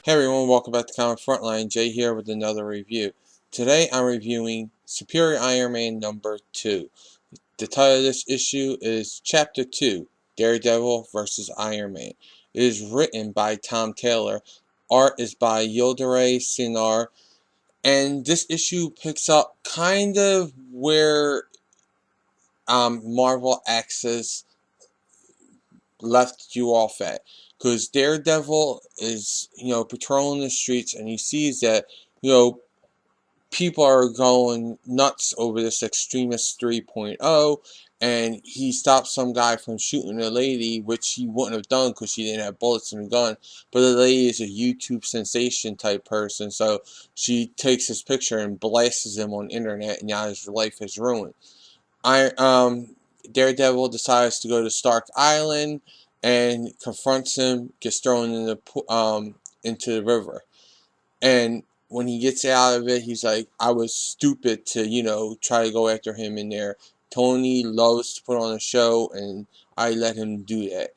Hey everyone, welcome back to Comic Frontline. Jay here with another review. Today I'm reviewing Superior Iron Man number 2. The title of this issue is Chapter 2, Daredevil vs. Iron Man. It is written by Tom Taylor. Art is by Yildiray Cinar. And this issue picks up kind of where Marvel Axis left you off at, because Daredevil is patrolling the streets and he sees that people are going nuts over this Extremist 3.0, and he stops some guy from shooting a lady, which he wouldn't have done because she didn't have bullets in the gun. But the lady is a YouTube sensation type person, so she takes his picture and blasts him on the internet, and now his life is ruined. Daredevil decides to go to Stark Island and confronts him, gets thrown into the river. And when he gets out of it, he's like, I was stupid to, try to go after him in there. Tony loves to put on a show, and I let him do that.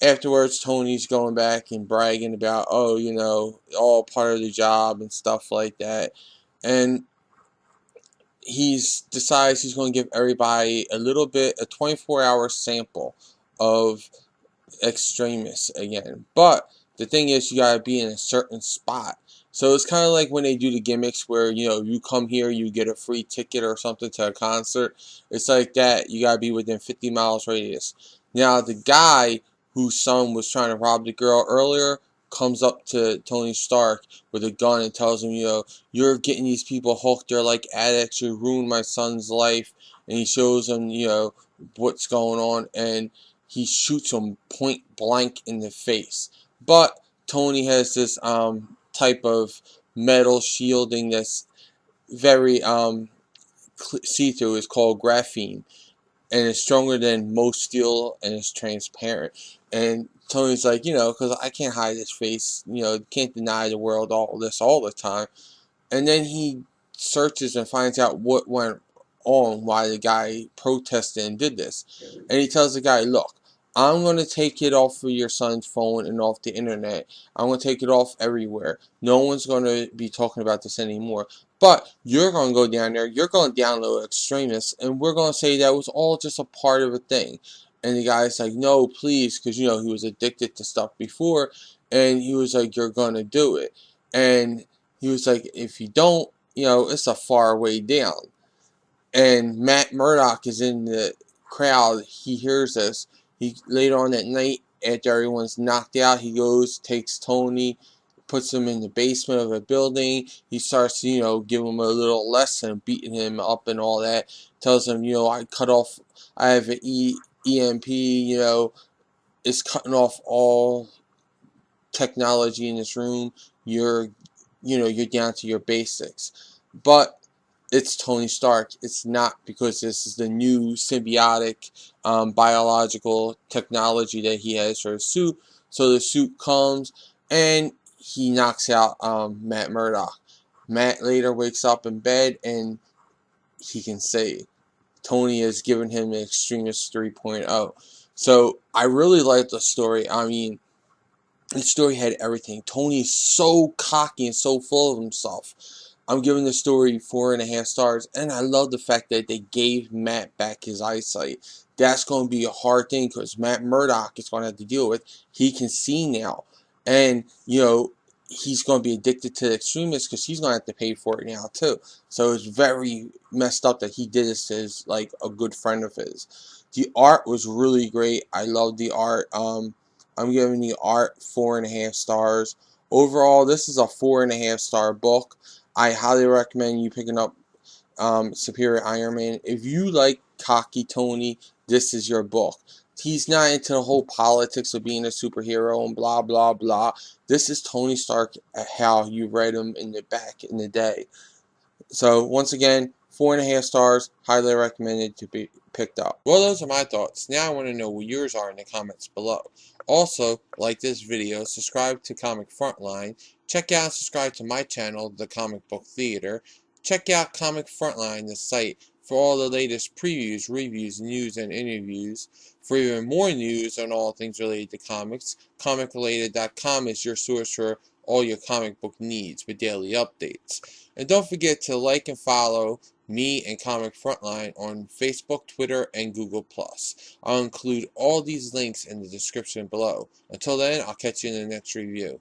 Afterwards, Tony's going back and bragging about, all part of the job and stuff like that. And he decides he's going to give everybody a 24-hour sample of Extremis again. But the thing is, you gotta be in a certain spot. So it's kind of like when they do the gimmicks where, you come here, you get a free ticket or something to a concert. It's like that. You gotta be within 50 miles radius. Now, the guy whose son was trying to rob the girl earlier comes up to Tony Stark with a gun and tells him, you're getting these people hooked. They're like addicts. You ruined my son's life. And he shows him, what's going on. And he shoots him point blank in the face. But Tony has this type of metal shielding that's very see-through. It's called graphene, and it's stronger than most steel, and it's transparent. And Tony's like, because I can't hide his face, can't deny the world all this all the time. And then he searches and finds out what went on, why the guy protested and did this. And he tells the guy, look, I'm going to take it off of your son's phone and off the internet. I'm going to take it off everywhere. No one's going to be talking about this anymore. But you're going to go down there, you're going to download Extremis, and we're going to say that was all just a part of a thing. And the guy's like, no, please, because, he was addicted to stuff before. And he was like, you're going to do it. And he was like, if you don't, it's a far way down. And Matt Murdock is in the crowd. He hears this. He later on that night, after everyone's knocked out, he goes, takes Tony, puts him in the basement of a building. He starts to, give him a little lesson, beating him up and all that. Tells him, I have an EMP, it's cutting off all technology in this room. You're down to your basics. But it's Tony Stark. It's not, because this is the new symbiotic biological technology that he has for his suit. So the suit comes and he knocks out Matt Murdock. Matt later wakes up in bed and he can say Tony has given him an Extremis 3.0. So I really like the story. I mean, the story had everything. Tony is so cocky and so full of himself. I'm giving the story 4.5 stars, and I love the fact that they gave Matt back his eyesight. That's going to be a hard thing because Matt Murdock is going to have to deal with. He can see now, and he's going to be addicted to the Extremis because he's going to have to pay for it now too. So it's very messed up that he did this to a good friend of his. The art was really great. I love the art. I'm giving the art 4.5 stars. Overall, this is a 4.5 star book. I highly recommend you picking up Superior Iron Man. If you like cocky Tony, this is your book. He's not into the whole politics of being a superhero and blah blah blah. This is Tony Stark how you read him back in the day. So once again, 4.5 stars. Highly recommended to be picked up. Well, those are my thoughts. Now I want to know what yours are in the comments below. Also, like this video, subscribe to Comic Frontline. Check out and subscribe to my channel, The Comic Book Theater. Check out Comic Frontline, the site, for all the latest previews, reviews, news, and interviews. For even more news on all things related to comics, comicrelated.com is your source for all your comic book needs with daily updates. And don't forget to like and follow me and Comic Frontline on Facebook, Twitter, and Google+. I'll include all these links in the description below. Until then, I'll catch you in the next review.